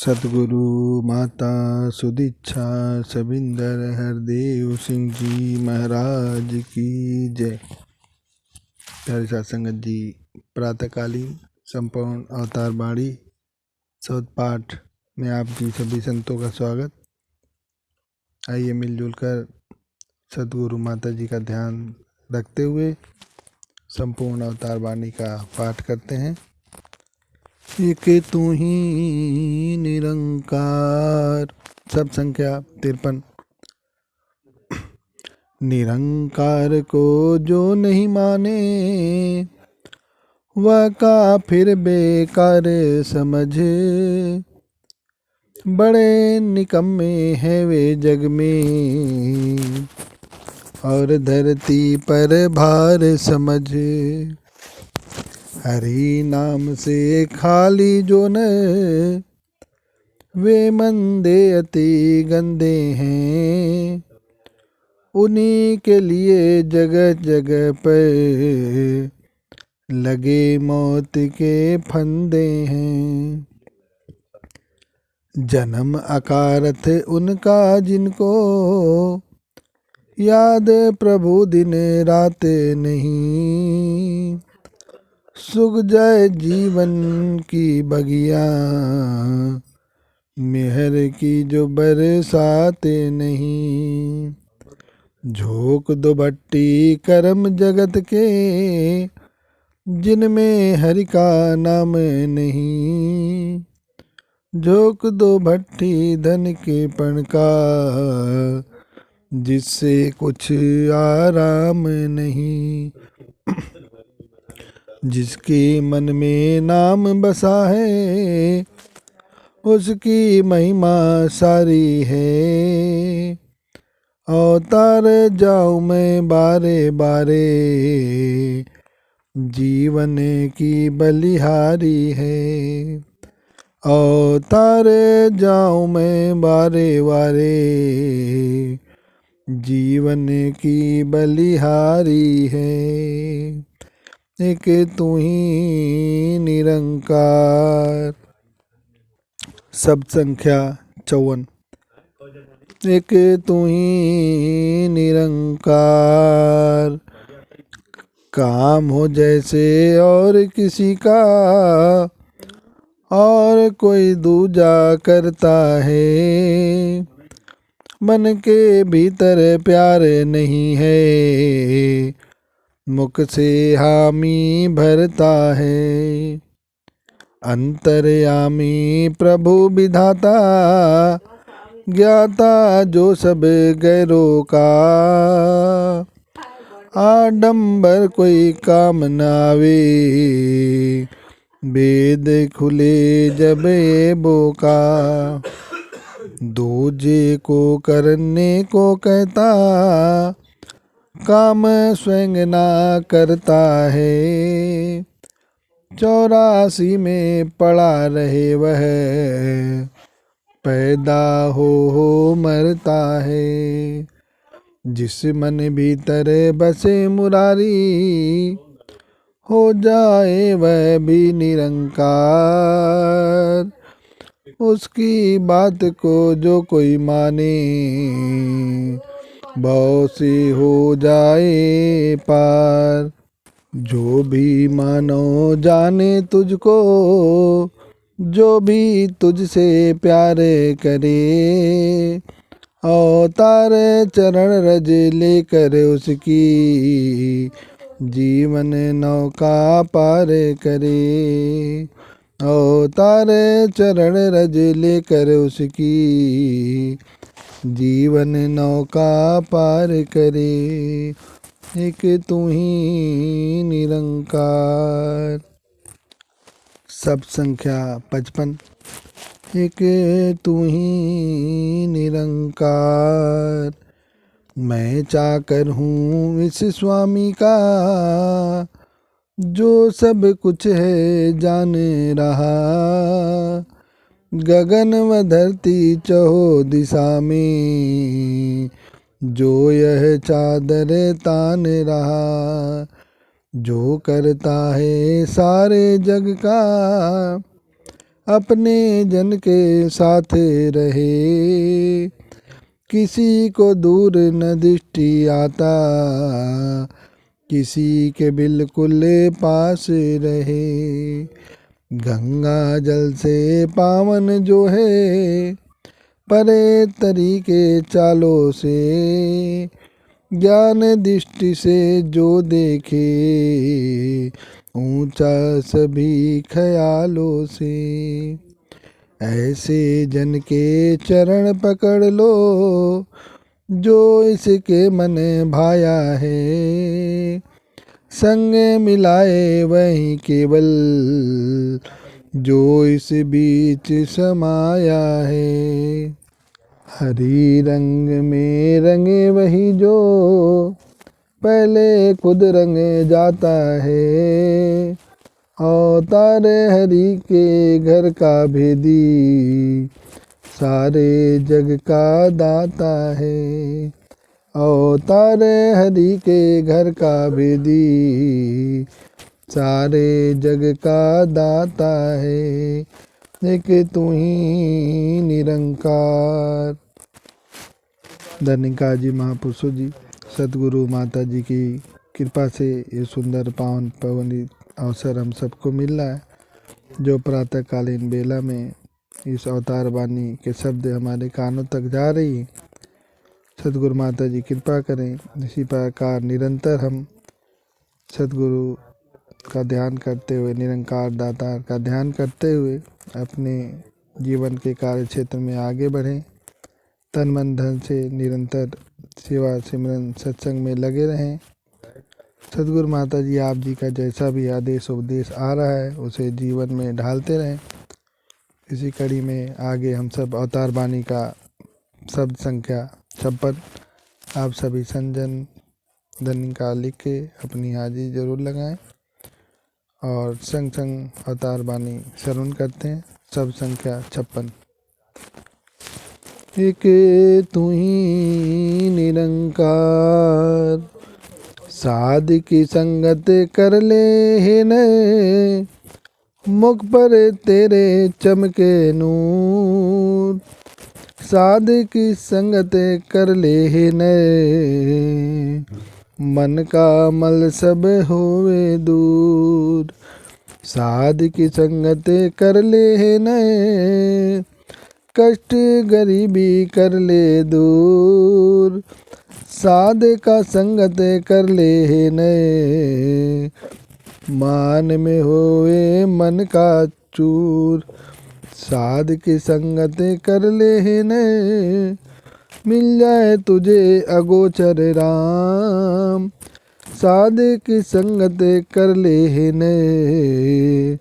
सतगुरु माता सुदीक्षा सबिंदर हरदेव सिंह जी महाराज की जय। प्यारे साथ संगत जी, प्रातःकालीन संपूर्ण अवतार बाणी शब्द पाठ में आप जी सभी संतों का स्वागत। आइए मिलजुल कर सतगुरु माता जी का ध्यान रखते हुए संपूर्ण अवतार बाणी का पाठ करते हैं। एक तू ही निरंकार। सब संख्या 53। निरंकार को जो नहीं माने वह काफिर बेकार समझे। बड़े निकम्मे हैं वे जग में और धरती पर भार समझे। हरि नाम से खाली जो न वे मंदे अति गंदे हैं। उन्हीं के लिए जगह जगह पर लगे मौत के फंदे हैं। जन्म अकारथ उनका जिनको याद प्रभु दिन रात नहीं। सुख जाए जीवन की बगिया मेहर की जो बरसाते नहीं। झोंक दो भट्टी कर्म जगत के जिनमें हरि का नाम नहीं। झोंक दो भट्टी धन के पण का जिससे कुछ आराम नहीं। जिसके मन में नाम बसा है उसकी महिमा सारी है। अवतार जाऊं मैं बारे बारे जीवन की बलिहारी है। अवतार जाऊं मैं बारे बारे जीवन की बलिहारी है। एक तू ही निरंकार। सब संख्या 54। एक तू ही निरंकार। काम हो जैसे और किसी का और कोई दूजा करता है। मन के भीतर प्यार नहीं है मुख से हामी भरता है। अंतर्यामी प्रभु विधाता ज्ञाता जो सब गैरों का। आडंबर कोई काम न आवे वेद खुले जब बोका। दूजे को करने को कहता काम स्वयं ना करता है। 84 में पड़ा रहे वह पैदा हो मरता है। जिस मन भीतर बसे मुरारी हो जाए वह भी निरंकार। उसकी बात को जो कोई माने भव से हो जाए पार। जो भी मानो जाने तुझको जो भी तुझसे प्यार करे। अवतार चरण रज लेकर उसकी जीवन नौका पार करे। अवतार चरण रज लेकर उसकी जीवन नौका पार करे। एक तू ही निरंकार। सब संख्या 55। एक तू ही निरंकार। मैं चाकर हूँ इस स्वामी का जो सब कुछ है जान रहा। गगन व धरती चहो दिशा में जो यह चादर तान रहा। जो करता है सारे जग का अपने जन के साथ रहे, किसी को दूर न दृष्टि आता, किसी के बिल्कुल पास रहे। गंगा जल से पावन जो है, परे तरीके चालों से, ज्ञान दृष्टि से जो देखे, ऊंचा सभी ख्यालों से। ऐसे जन के चरण पकड़ लो, जो इसके मन भाया है, संग मिलाए वही केवल, जो इस बीच समाया है। हरी रंग में रंगे वही जो, पहले खुद रंग जाता है, अवतार हरि के घर का भेदी, सारे जग का दाता है। अवतार हरि के घर का भेदी, सारे जग का दाता है। एक तू ही निरंकार। धन्यकार जी महापुरुषों जी, सदगुरु माता जी की कृपा से ये सुंदर पावन पवनी अवसर हम सबको मिल रहा है, जो प्रातःकालीन बेला में इस अवतार वाणी के शब्द हमारे कानों तक जा रही है। सदगुरु माता जी कृपा करें, इसी प्रकार निरंतर हम सदगुरु का ध्यान करते हुए, निरंकार दाता का ध्यान करते हुए अपने जीवन के कार्य क्षेत्र में आगे बढ़ें। तन मन धन से निरंतर सेवा सिमरन सत्संग में लगे रहें। सदगुरु माता जी आप जी का जैसा भी आदेश उपदेश आ रहा है, उसे जीवन में ढालते रहें। इसी कड़ी में आगे हम सब अवतार वाणी का शब्द संख्या 56 आप सभी संजन धन का लिख के अपनी हाजिरी जरूर लगाएं और संग संग अवतार वाणी श्रवण करते हैं। शब्द संख्या 56। एक तू ही निरंकार, साध की संगत कर ले हे न, मुख पर तेरे चमके नूर, साध की संगत कर ले हे न, मन का मल सब होवे दूर। साध की संगत कर ले हे न, कष्ट गरीबी कर ले दूर। साध का संगत कर ले हे न, मान में होए मन का चूर। साध की संगत कर ले हे न, मिल जाए तुझे अगोचर राम। साध की संगत कर ले हे न,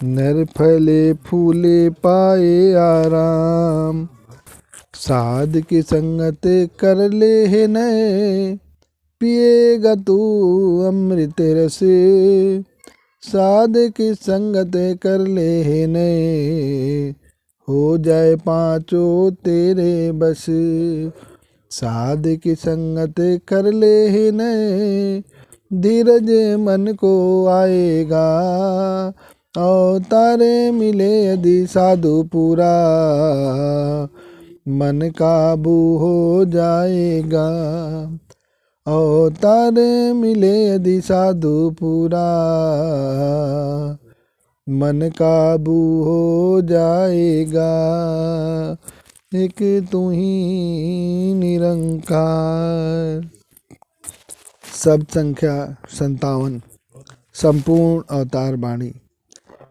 नर फले फूले पाए आराम। साध की संगत कर ले हे न, पिएगा तू अमृत रस। साध की संगत कर ले हे न, हो जाए पांचों तेरे बस। साध की संगत कर ले हे न, धीरज मन को आएगा। अवतारे मिले यदि साधु पूरा, मन काबू हो जाएगा। अवतारे मिले यदि साधु पूरा, मन काबू हो जाएगा। एक तू ही निरंकार। शब्द संख्या 57 संपूर्ण अवतार वाणी।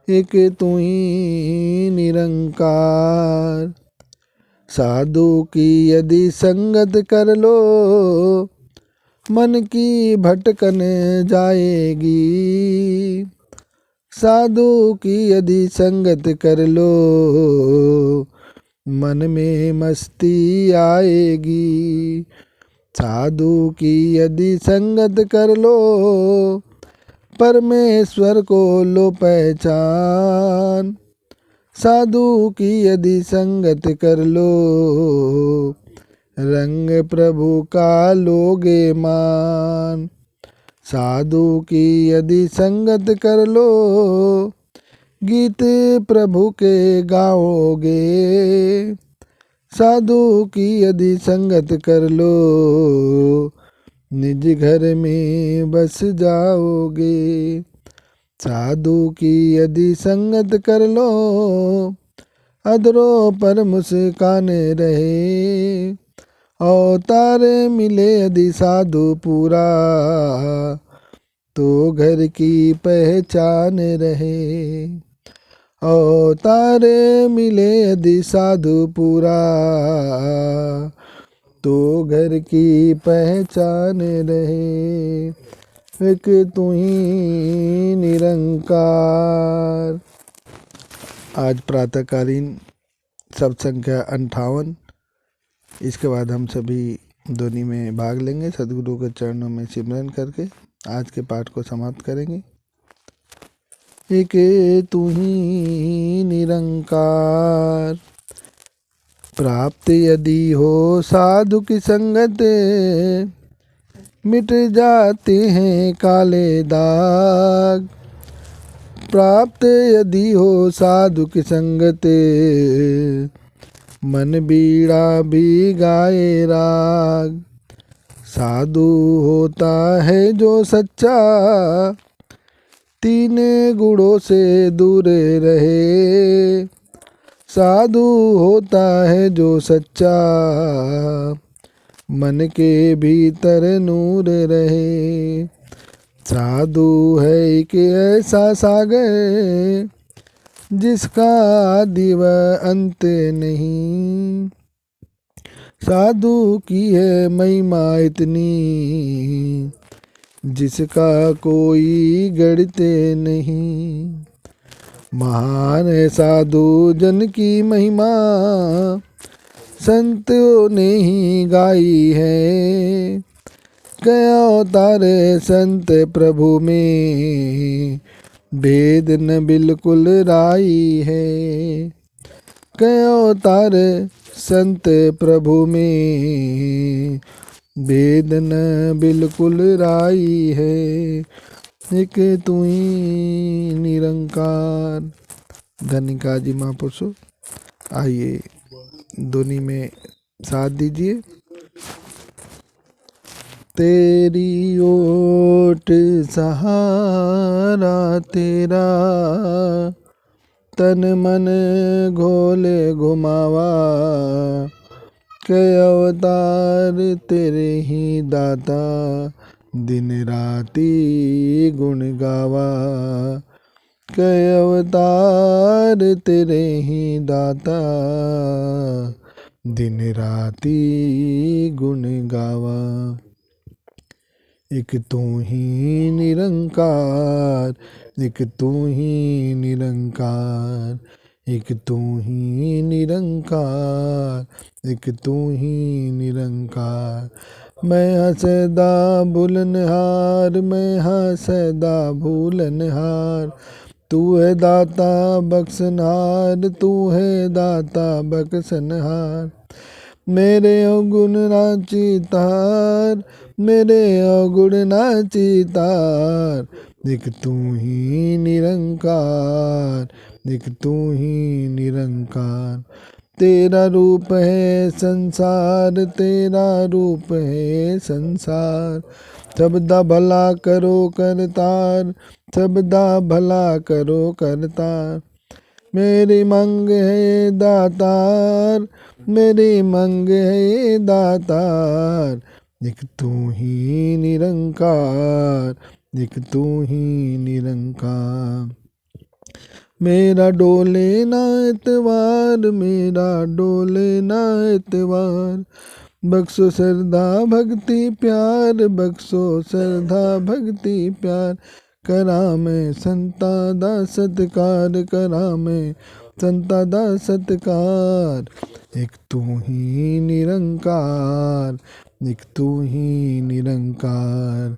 एक तू ही निरंकार, साधु की यदि संगत कर लो, मन की भटकन जाएगी। साधु की यदि संगत कर लो, मन में मस्ती आएगी। साधु की यदि संगत कर लो, परमेश्वर को लो पहचान। साधु की यदि संगत कर लो, रंग प्रभु का लोगे मान। साधु की यदि संगत कर लो, गीत प्रभु के गाओगे, साधु की यदि संगत कर लो, निज घर में बस जाओगे। साधु की यदि संगत कर लो, अधरों पर मुस्कान रहे। अवतार मिले यदि साधु पूरा, तो घर की पहचान रहे। अवतार मिले यदि साधु पूरा, तो घर की पहचान रहे। एक तू ही निरंकार। आज प्रातःकालीन सत्संग का 58। इसके बाद हम सभी ध्वनि में भाग लेंगे। सदगुरु के चरणों में सिमरन करके आज के पाठ को समाप्त करेंगे। एक तू ही निरंकार। प्राप्त यदि हो साधु की संगत, मिट जाते हैं काले दाग। प्राप्त यदि हो साधु की संगत, मन बीड़ा भी गाए राग। साधु होता है जो सच्चा, तीन गुणों से दूर रहे। साधु होता है जो सच्चा, मन के भीतर नूर रहे। साधु है एक ऐसा सागर, जिसका आदि व अंत नहीं। साधु की है महिमा इतनी, जिसका कोई गढ़ते नहीं। महान है साधु जन की महिमा, संतों ने ही गाई है। कया अवतार संत प्रभु में, भेद न बिल्कुल राई है। कया अवतार संत प्रभु में, भेद न बिल्कुल राई है। एक तू ही निरंकार। धनिकाजी महापुरुषों, आइए ध्वनि में साथ दीजिए। तेरी ओट सहारा तेरा, तन मन घोले घुमावा। कई अवतार तेरे ही दाता, दिन राती गुण गावा। कई अवतार तेरे ही दाता, दिन राती गुण गावा। एक तू ही निरंकार, एक तू ही निरंकार। एक तू ही निरंकार, एक तू ही निरंकार। मैं हसदा भूलनहार, मैं हसदा भूलनहार। तू है दाता बख्शनहार, तू है दाता बख्शनहार। मेरे अवगुण ना चितार, मेरे अवगुण ना चितार। एक तू ही निरंकार, एक तू ही निरंकार। तेरा रूप है संसार, तेरा रूप है संसार। सबदा भला करो करतार, सबदा भला करो करतार। मेरी मंग है दातार, मेरी मंग है दातार। एक तू ही निरंकार, एक तू ही निरंकार। मेरा डोले ना एतवार, मेरा डोले ना एतवार। बख्शो श्रद्धा भक्ति प्यार, बख्शो श्रद्धा भक्ति प्यार। करा मैं संता दा सत्कार, करा मैं संता दा सत्कार। एक तू ही निरंकार, एक तू ही निरंकार।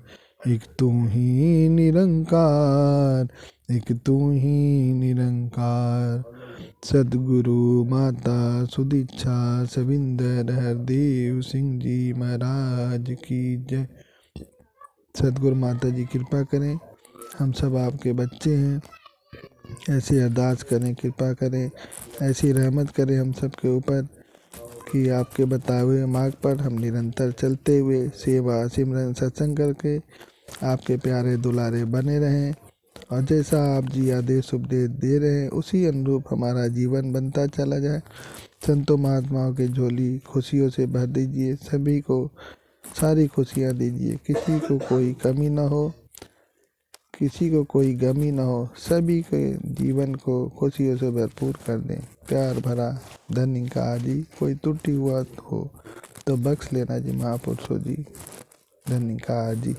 एक तू ही निरंकार, एक तू ही निरंकार। सदगुरु माता सुदीक्षा सविंदर हरदेव सिंह जी महाराज की जय। सदगुरु माता जी कृपा करें, हम सब आपके बच्चे हैं। ऐसी अरदास करें, कृपा करें, ऐसी रहमत करें हम सब के ऊपर कि आपके बताए हुए मार्ग पर हम निरंतर चलते हुए सेवा सिमरन सत्संग करके आपके प्यारे दुलारे बने रहें, और जैसा आप जी आदेश उपदेश दे रहे हैं उसी अनुरूप हमारा जीवन बनता चला जाए। संतों महात्माओं की झोली खुशियों से भर दीजिए, सभी को सारी खुशियाँ दीजिए, किसी को कोई कमी न हो, किसी को कोई गमी न हो, सभी के जीवन को खुशियों से भरपूर कर दें। प्यार भरा धनी का जी, कोई त्रुटि हुआ हो तो बख्श लेना जी महापुरुषों जी, धनी का जी।